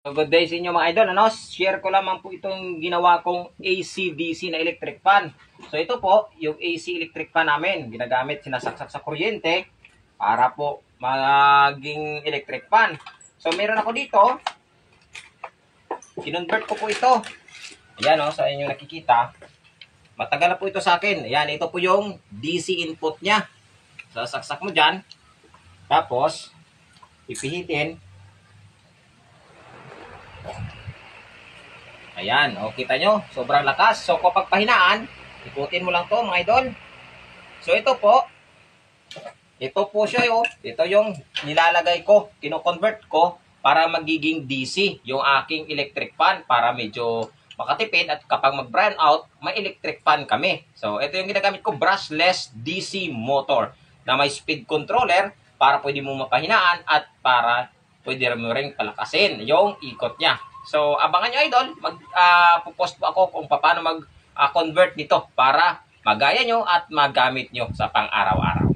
Good day sa inyo mga idol. Share ko lamang po itong ginawa kong AC-DC na electric fan. So ito po, yung AC electric fan namin. Ginagamit, sinasaksak sa kuryente para po maging electric fan. So meron ako dito. Kinonvert ko po ito. Ayan sa inyo nakikita. Matagal na po ito sa akin. Ayan, ito po yung DC input niya. Sasaksak mo dyan. Tapos, ipihitin. Ayan, kita nyo, sobrang lakas. So, kapag pahinaan, ikutin mo lang to mga idol. So, ito po siya ito yung nilalagay ko, kino-convert ko para magiging DC yung aking electric fan para medyo makatipid at kapag mag-brown out, may electric fan kami. So, ito yung ginagamit ko, brushless DC motor na may speed controller para pwede mo mapahinaan at para pwede mo rin palakasin yung ikot niya. So, abangan nyo idol, mag-post po ako kung paano mag-convert nito para magaya nyo at magamit nyo sa pang-araw-araw.